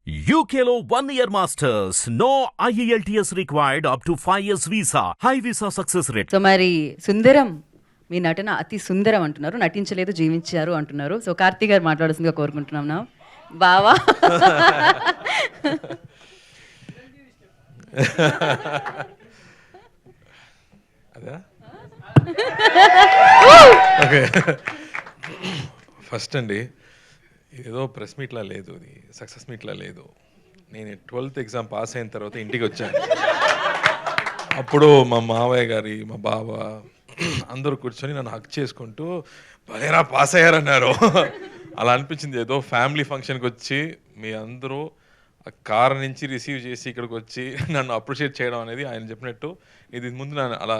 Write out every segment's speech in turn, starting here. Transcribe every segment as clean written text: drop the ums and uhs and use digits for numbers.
UKLO 1 year masters. No IELTS required up to 5 years visa. High visa success rate. So మరి సుందరం మీ నటన అతి సుందరం అంటున్నారు, నటించలేదు జీవించారు అంటున్నారు. సో కార్తీ గారు మాట్లాడాల్సిందిగా కోరుకుంటున్నాం నా బావా. అదా ఓకే ఫస్ట్ అండి ఏదో ప్రెస్ మీట్లా లేదు, ఇది సక్సెస్ మీట్లా లేదు. నేను 12th ఎగ్జామ్ పాస్ అయిన తర్వాత ఇంటికి వచ్చాను. అప్పుడు మా మావయ్య గారి మా బావ అందరూ కూర్చొని నన్ను హక్ చేసుకుంటూ భలేరా పాస్ అయ్యారన్నారు. అలా అనిపించింది, ఏదో ఫ్యామిలీ ఫంక్షన్కి వచ్చి మీ అందరూ కార్ నుంచి రిసీవ్ చేసి ఇక్కడికి వచ్చి నన్ను అప్రిషియేట్ చేయడం అనేది ఆయన చెప్పినట్టు ఇది ముందు నన్ను అలా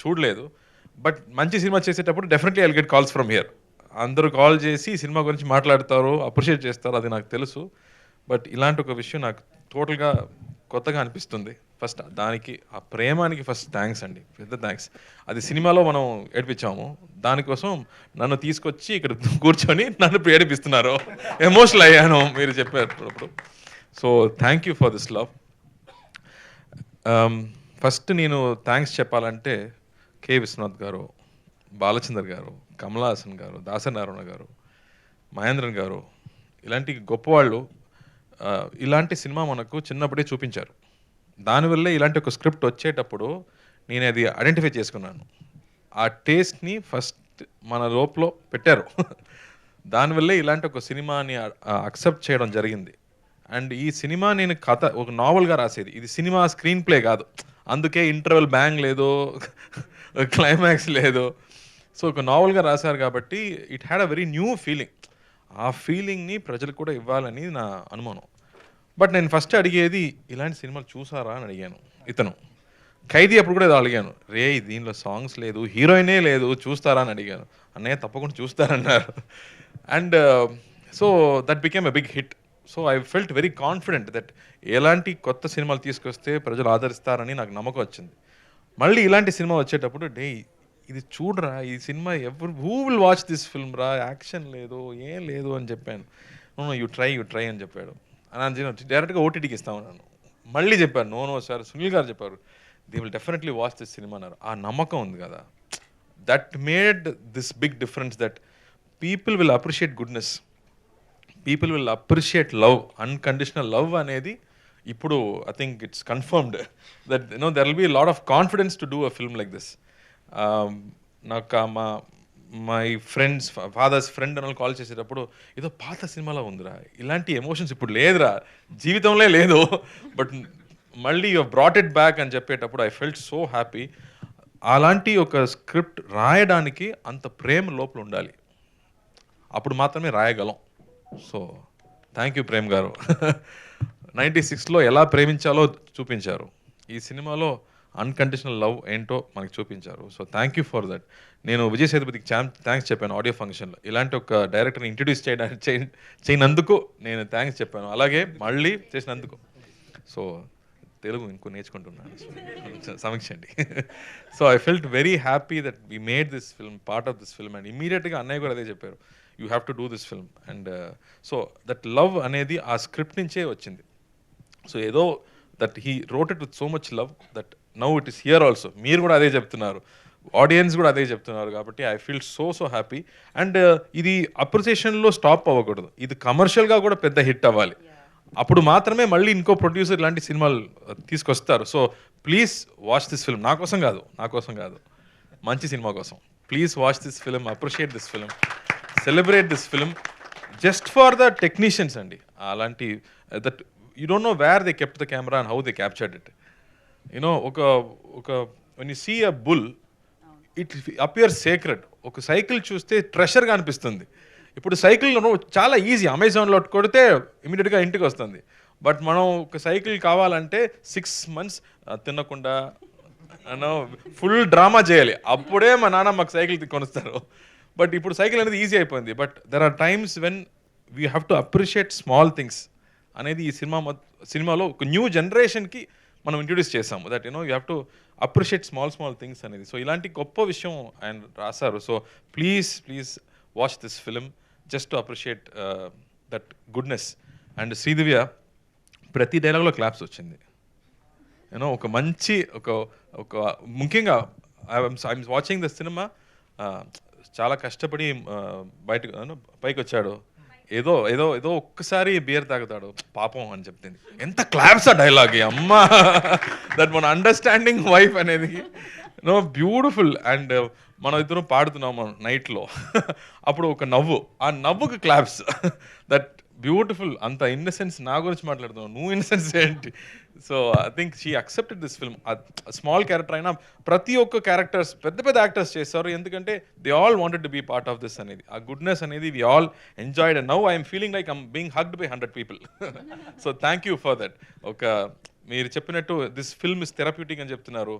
చూడలేదు. బట్ మంచి సినిమా చేసేటప్పుడు definitely I'll get calls from here. అందరూ కాల్ చేసి సినిమా గురించి మాట్లాడతారు, అప్రిషియేట్ చేస్తారు, అది నాకు తెలుసు. బట్ ఇలాంటి ఒక విషయం నాకు టోటల్గా కొత్తగా అనిపిస్తుంది. ఫస్ట్ దానికి ఆ ప్రేమానికి ఫస్ట్ థ్యాంక్స్ అండి, పెద్ద థ్యాంక్స్. అది సినిమాలో మనం ఏడిపించాము, దానికోసం నన్ను తీసుకొచ్చి ఇక్కడ కూర్చొని నన్ను ఏడిపిస్తున్నారు. ఎమోషనల్ అయ్యాను మీరు చెప్పేటప్పుడు. So thank you for this love. First నేను థ్యాంక్స్ చెప్పాలంటే కె విశ్వనాథ్ గారు, బాలచందర్ గారు, కమల్ హాసన్ గారు, దాసనారాయణ గారు, మహేంద్రన్ గారు, ఇలాంటి గొప్పవాళ్ళు ఇలాంటి సినిమా మనకు చిన్నప్పుడే చూపించారు. దానివల్లే ఇలాంటి ఒక స్క్రిప్ట్ వచ్చేటప్పుడు నేను అది ఐడెంటిఫై చేసుకున్నాను. ఆ టేస్ట్ని ఫస్ట్ మన లోపల పెట్టారు. దానివల్లే ఇలాంటి ఒక సినిమాని అక్సెప్ట్ చేయడం జరిగింది. అండ్ ఈ సినిమా నేను కథ ఒక నావల్గా రాసేది, ఇది సినిమా స్క్రీన్ ప్లే కాదు. అందుకే ఇంటర్వెల్ బ్యాంగ్ లేదు, క్లైమాక్స్ లేదు. సో ఒక నావల్గా రాశారు కాబట్టి it had a very new feeling. ఆ ఫీలింగ్ని ప్రజలకు కూడా ఇవ్వాలని నా అనుమానం. బట్ నేను ఫస్ట్ అడిగేది ఇలాంటి సినిమాలు చూసారా అని అడిగాను. ఇతను ఖైదీ అప్పుడు కూడా ఏదో అడిగాను, రే దీనిలో సాంగ్స్ లేదు, హీరోయినే లేదు, చూస్తారా అని అడిగాను. అన్నయ్య తప్పకుండా చూస్తారన్నారు. And so that became a big hit. So I felt very confident that ఎలాంటి కొత్త సినిమాలు తీసుకొస్తే ప్రజలు ఆదరిస్తారని నాకు నమ్మకం వచ్చింది. మళ్ళీ ఇలాంటి సినిమా వచ్చేటప్పుడు ఇది చూడరా, ఈ cinema who will watch this film రా, యాక్షన్ లేదు ఏం లేదు అని చెప్పాను. యూ ట్రై అని చెప్పాడు. అని డైరెక్ట్గా ఓటీటీకి ఇస్తామన్నాను. మళ్ళీ చెప్పాను, నో సార్, సునీల్ గారు చెప్పారు, they will definitely watch this cinema అన్నారు. ఆ నమ్మకం ఉంది కదా, that made this big difference, that people will appreciate goodness, people will appreciate love, unconditional love అనేది ఇప్పుడు I think it's confirmed that there will be lot of confidence to do a film like this. నాకు my friends father's friend అని call చేసేటప్పుడు ఏదో పాత సినిమాలో ఉందిరా, ఇలాంటి ఎమోషన్స్ ఇప్పుడు లేదురా, జీవితంలో లేదు, బట్ మళ్ళీ యూ బ్రాట్ ఇట్ బ్యాక్ అని చెప్పేటప్పుడు ఐ ఫెల్ట్ సో హ్యాపీ. అలాంటి ఒక స్క్రిప్ట్ రాయడానికి అంత ప్రేమ లోపల ఉండాలి, అప్పుడు మాత్రమే రాయగలం. సో థ్యాంక్ యూ ప్రేమ్ గారు. 96లో ఎలా ప్రేమించాలో చూపించారు, ఈ సినిమాలో అన్కండిషనల్ లవ్ ఏంటో మనకి చూపించారు. So thank you for that. నేను విజయ్ సేతుపతికి థ్యాంక్స్ చెప్పాను ఆడియో ఫంక్షన్లో, ఇలాంటి ఒక డైరెక్టర్ని ఇంట్రడ్యూస్ చేయనందుకు నేను థ్యాంక్స్ చెప్పాను, అలాగే మళ్ళీ చేసినందుకు. సో తెలుగు ఇంకో నేర్చుకుంటున్నాను, సమీక్షండి. So I felt very happy that we made this film, part of this film. And ఇమీడియట్గా అన్నయ్య కూడా అదే చెప్పారు, you have to do this film. And so that love అనేది ఆ స్క్రిప్ట్ నుంచే వచ్చింది. సో ఏదో that he wrote it with so much love that now it is here also. మీరు కూడా అదే చెప్తున్నారు, ఆడియన్స్ కూడా అదే చెప్తున్నారు, కాబట్టి I feel so happy. And ఇది అప్రిసియేషన్లో స్టాప్ అవ్వకూడదు, ఇది కమర్షియల్గా కూడా పెద్ద హిట్ అవ్వాలి, అప్పుడు మాత్రమే మళ్ళీ ఇంకో ప్రొడ్యూసర్ ఇలాంటి సినిమాలు తీసుకొస్తారు. So please watch this film, నా కోసం కాదు, మంచి సినిమా కోసం. Please watch this film, appreciate this film, celebrate this film just for the technicians అండి. అలాంటి that you don't know where they kept the camera and how they captured it. You know ఒక when you see a bull it appear sacred. ఒక cycle చూస్తే ట్రెషర్గా అనిపిస్తుంది. ఇప్పుడు cycle చాలా easy, అమెజాన్లో కొడితే ఇమీడియట్గా ఇంటికి వస్తుంది. బట్ మనం ఒక సైకిల్ కావాలంటే 6 months తినకుండా ఫుల్ డ్రామా చేయాలి, అప్పుడే మా నాన్న మాకు సైకిల్ కొనిస్తారు. బట్ ఇప్పుడు సైకిల్ అనేది ఈజీ అయిపోయింది. But there are times when we have to appreciate small things అనేది ఈ సినిమాలో ఒక న్యూ జనరేషన్కి మనం ఇంట్రడ్యూస్ చేసాము. That you have to appreciate small things అనేది. సో ఇలాంటి గొప్ప విషయం ఆయన రాశారు. So please watch this film just to appreciate that goodness. And Sridivya ప్రతి డైలాగ్లో క్లాప్స్ వచ్చింది. యూనో ఒక మంచి ఒక ముఖ్యంగా ఐఎమ్ వాచింగ్ ద సినిమా, చాలా కష్టపడి బయటకు పైకి వచ్చాడు, ఏదో ఏదో ఏదో ఒక్కసారి బియర్ తాగుతాడు పాపం అని చెప్తుంది. ఎంత క్లాప్స్ ఆ డైలాగ్ అమ్మా, దట్ మన అండర్స్టాండింగ్ వైఫ్ అనేది నో బ్యూటిఫుల్. అండ్ మనం ఇద్దరం పాడుతున్నాము నైట్లో, అప్పుడు ఒక నవ్వు, ఆ నవ్వుకి క్లాప్స్, దట్ బ్యూటిఫుల్. అంత ఇన్నసెన్స్ నా గురించి మాట్లాడుతున్నావు, నువ్వు ఇన్నసెన్స్ ఏంటి? So I think she accepted this film. Small character అయినా ప్రతి ఒక్క క్యారెక్టర్స్ పెద్ద పెద్ద యాక్టర్స్ చేస్తారు, ఎందుకంటే they all wanted to be part of this అనేది. ఆ గుడ్నెస్ అనేది we all enjoyed. And now I'm feeling like I'm being hugged by 100 people. So thank you for that. ఒక మీరు చెప్పినట్టు దిస్ ఫిల్మ్ ఇస్ థెరప్యూటిక్ అని చెప్తున్నారు.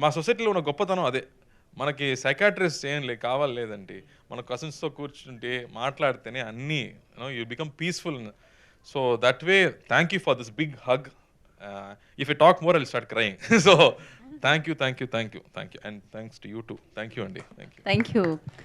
మా సొసైటీలో ఉన్న గొప్పతనం అదే. మనకి సైకాట్రిస్ట్ ఏం కావాలి లేదండి, మన కజిన్స్తో కూర్చుంటే మాట్లాడితేనే అన్నీ you become peaceful. So that way thank you for this big hug. If you talk more I'll start crying. So thank you. And thanks to you too. Thank you అండి. Thank you.